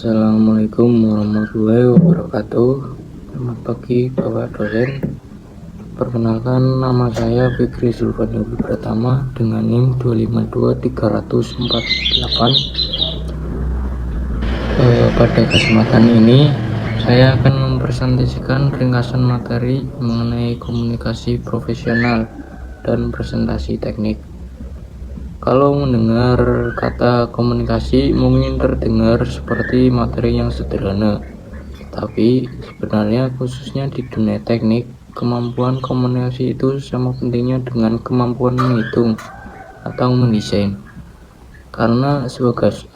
Assalamualaikum warahmatullahi wabarakatuh. Selamat pagi Bapak dosen. Perkenalkan, nama saya Fikri Zulfan Yogi Pratama dengan NIM 252348. Pada kesempatan ini saya akan mempresentasikan ringkasan materi mengenai komunikasi profesional dan presentasi teknik. Kalau mendengar kata komunikasi mungkin terdengar seperti materi yang sederhana, tapi sebenarnya khususnya di dunia teknik, kemampuan komunikasi itu sama pentingnya dengan kemampuan menghitung atau mendesain. Karena sebagus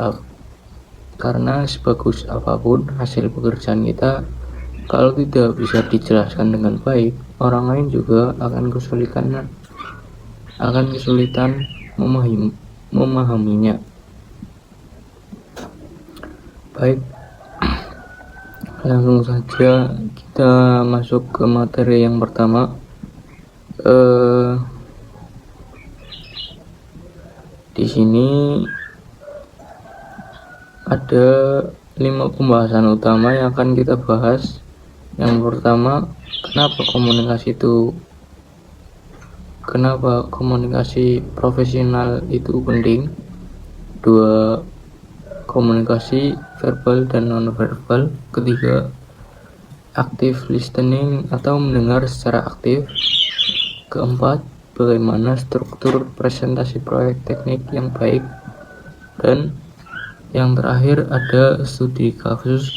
apapun hasil pekerjaan kita, kalau tidak bisa dijelaskan dengan baik, orang lain juga akan kesulitan memahaminya. Baik, langsung saja kita masuk ke materi yang pertama. Di sini ada 5 pembahasan utama yang akan kita bahas. Yang pertama, kenapa komunikasi profesional itu penting. 2, komunikasi verbal dan non-verbal. Ketiga, active listening atau mendengar secara aktif. Keempat, bagaimana struktur presentasi proyek teknik yang baik. Dan yang terakhir ada studi kasus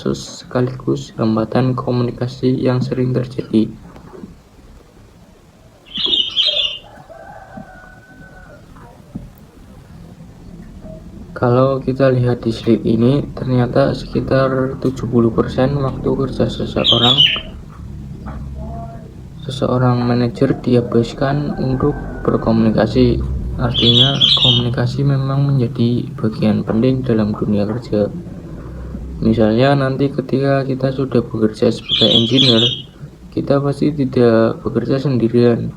sekaligus hambatan komunikasi yang sering terjadi. Kalau kita lihat di slide ini, ternyata sekitar 70% waktu kerja seseorang manajer dihabiskan untuk berkomunikasi. Artinya komunikasi memang menjadi bagian penting dalam dunia kerja. Misalnya nanti ketika kita sudah bekerja sebagai engineer, kita pasti tidak bekerja sendirian.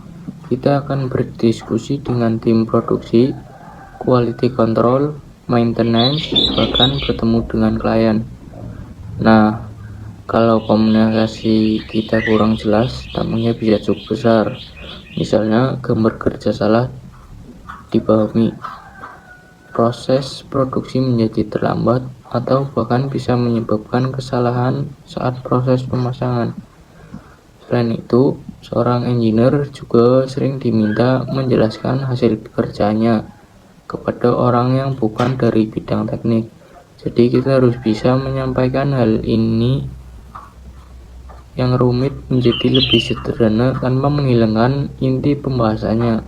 Kita akan berdiskusi dengan tim produksi, quality control, maintenance, bahkan bertemu dengan klien. Nah, kalau komunikasi kita kurang jelas, dampaknya bisa cukup besar. Misalnya gambar kerja salah dipahami, proses produksi menjadi terlambat, atau bahkan bisa menyebabkan kesalahan saat proses pemasangan. Selain itu, seorang engineer juga sering diminta menjelaskan hasil pekerjaannya kepada orang yang bukan dari bidang teknik. Jadi kita harus bisa menyampaikan hal ini yang rumit menjadi lebih sederhana tanpa menghilangkan inti pembahasannya.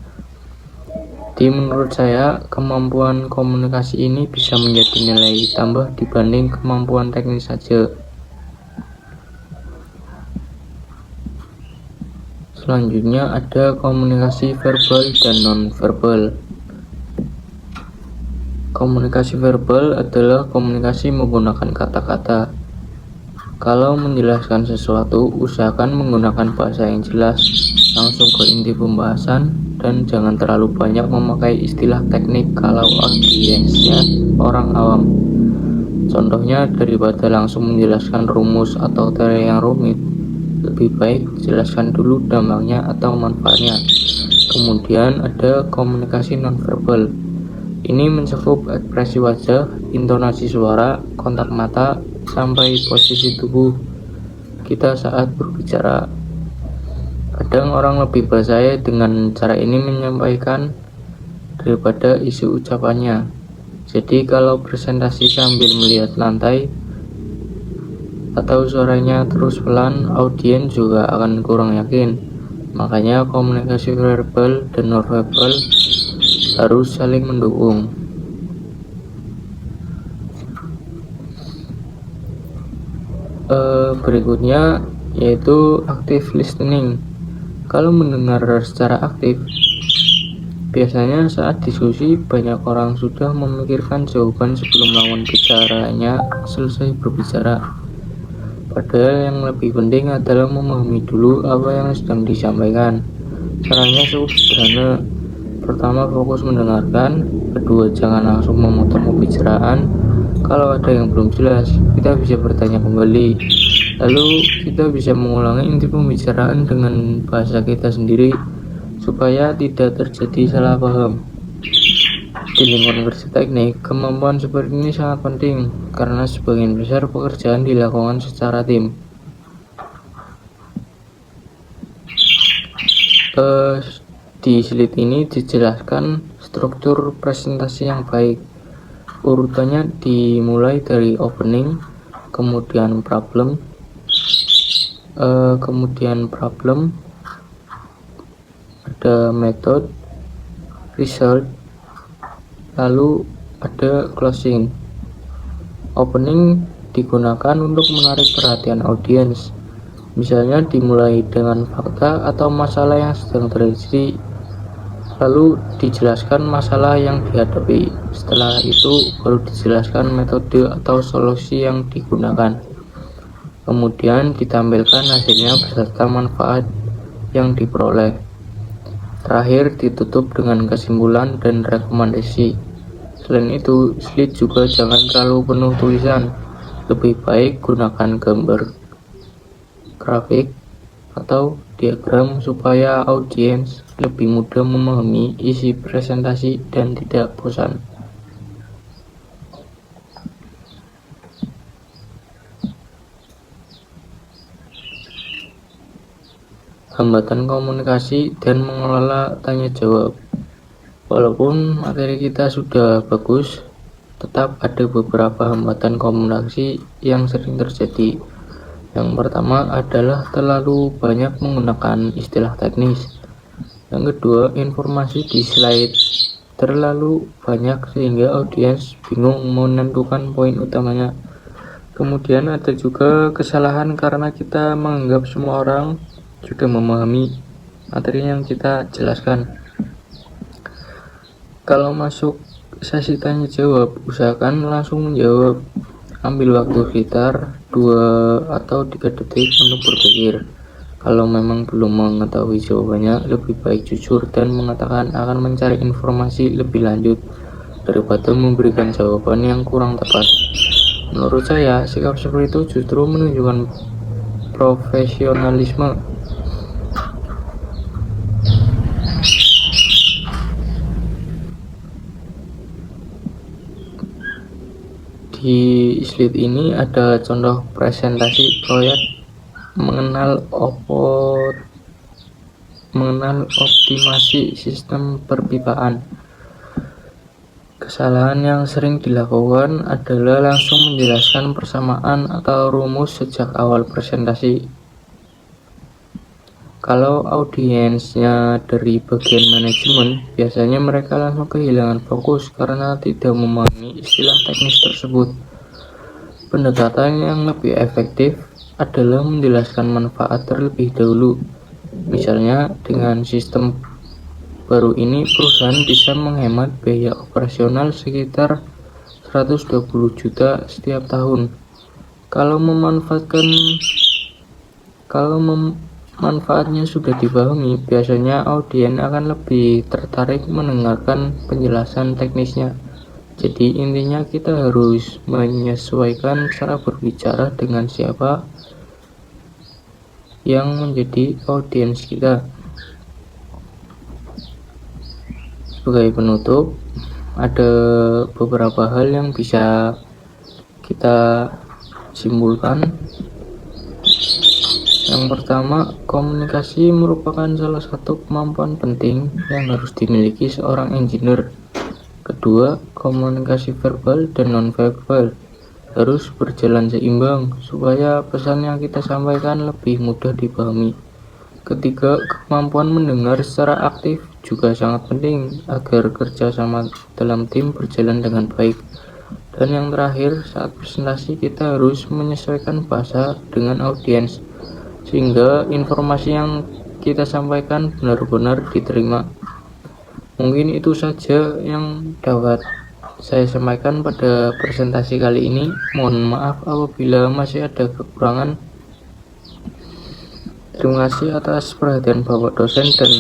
Menurut saya, kemampuan komunikasi ini bisa menjadi nilai tambah dibanding kemampuan teknis saja. Selanjutnya ada komunikasi verbal dan non-verbal. Komunikasi verbal adalah komunikasi menggunakan kata-kata. Kalau menjelaskan sesuatu, usahakan menggunakan bahasa yang jelas, langsung ke inti pembahasan, dan jangan terlalu banyak memakai istilah teknik kalau audiensnya orang awam. Contohnya, daripada langsung menjelaskan rumus atau teori yang rumit, lebih baik jelaskan dulu dampaknya atau manfaatnya. Kemudian ada komunikasi nonverbal. Ini mencakup ekspresi wajah, intonasi suara, kontak mata, sampai posisi tubuh kita saat berbicara. Kadang orang lebih percaya dengan cara ini menyampaikan daripada isi ucapannya. Jadi kalau presentasi sambil melihat lantai atau suaranya terus pelan, audiens juga akan kurang yakin. Makanya komunikasi verbal dan non-verbal harus saling mendukung. Berikutnya yaitu active listening. Kalau mendengar secara aktif, biasanya saat diskusi banyak orang sudah memikirkan jawaban sebelum lawan bicaranya selesai berbicara. Padahal yang lebih penting adalah memahami dulu apa yang sedang disampaikan. Caranya cukup sederhana. Pertama, fokus mendengarkan. Kedua, jangan langsung memotong pembicaraan. Kalau ada yang belum jelas, kita bisa bertanya kembali. Lalu kita bisa mengulangi inti pembicaraan dengan bahasa kita sendiri supaya tidak terjadi salah paham. Di lingkungan kerja teknik, kemampuan seperti ini sangat penting karena sebagian besar pekerjaan dilakukan secara tim. Di slide ini dijelaskan struktur presentasi yang baik. Urutannya dimulai dari opening, kemudian problem, ada method, result, lalu ada closing. Opening digunakan untuk menarik perhatian audiens. Misalnya dimulai dengan fakta atau masalah yang sedang terjadi, lalu dijelaskan masalah yang dihadapi. Setelah itu baru dijelaskan metode atau solusi yang digunakan. Kemudian ditampilkan hasilnya beserta manfaat yang diperoleh. Terakhir ditutup dengan kesimpulan dan rekomendasi. Selain itu, slide juga jangan terlalu penuh tulisan. Lebih baik gunakan gambar, grafik, atau diagram supaya audiens lebih mudah memahami isi presentasi dan tidak bosan. Hambatan komunikasi dan mengelola tanya jawab. Walaupun materi kita sudah bagus, tetap ada beberapa hambatan komunikasi yang sering terjadi. Yang pertama adalah terlalu banyak menggunakan istilah teknis. Yang kedua, informasi di slide terlalu banyak sehingga audiens bingung menentukan poin utamanya. Kemudian ada juga kesalahan karena kita menganggap semua orang sudah memahami materi yang kita jelaskan. Kalau masuk sesi tanya jawab, usahakan langsung menjawab. Ambil waktu sekitar 2 atau 3 detik untuk berpikir. Kalau memang belum mengetahui jawabannya, lebih baik jujur dan mengatakan akan mencari informasi lebih lanjut daripada memberikan jawaban yang kurang tepat. Menurut saya, sikap seperti itu justru menunjukkan profesionalisme. Di slide ini ada contoh presentasi proyek mengenal optimasi sistem perpipaan. Kesalahan yang sering dilakukan adalah langsung menjelaskan persamaan atau rumus sejak awal presentasi. Kalau audiensnya dari bagian manajemen, biasanya mereka langsung kehilangan fokus karena tidak memahami istilah teknis tersebut. Pendekatan yang lebih efektif adalah menjelaskan manfaat terlebih dahulu. Misalnya, dengan sistem baru ini perusahaan bisa menghemat biaya operasional sekitar 120 juta setiap tahun. Kalau manfaatnya sudah dipahami, biasanya audiens akan lebih tertarik mendengarkan penjelasan teknisnya. Jadi intinya kita harus menyesuaikan cara berbicara dengan siapa yang menjadi audiens kita. Sebagai penutup, ada beberapa hal yang bisa kita simpulkan. Yang pertama, komunikasi merupakan salah satu kemampuan penting yang harus dimiliki seorang engineer. Kedua, komunikasi verbal dan non-verbal harus berjalan seimbang supaya pesan yang kita sampaikan lebih mudah dipahami. Ketiga, kemampuan mendengar secara aktif juga sangat penting agar kerjasama dalam tim berjalan dengan baik. Dan yang terakhir, saat presentasi kita harus menyesuaikan bahasa dengan audiens sehingga informasi yang kita sampaikan benar-benar diterima. Mungkin itu saja yang dapat saya sampaikan pada presentasi kali ini. Mohon maaf apabila masih ada kekurangan. Terima kasih atas perhatian Bapak dosen dan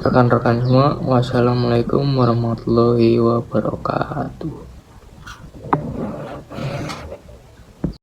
rekan-rekan semua. Wassalamualaikum warahmatullahi wabarakatuh.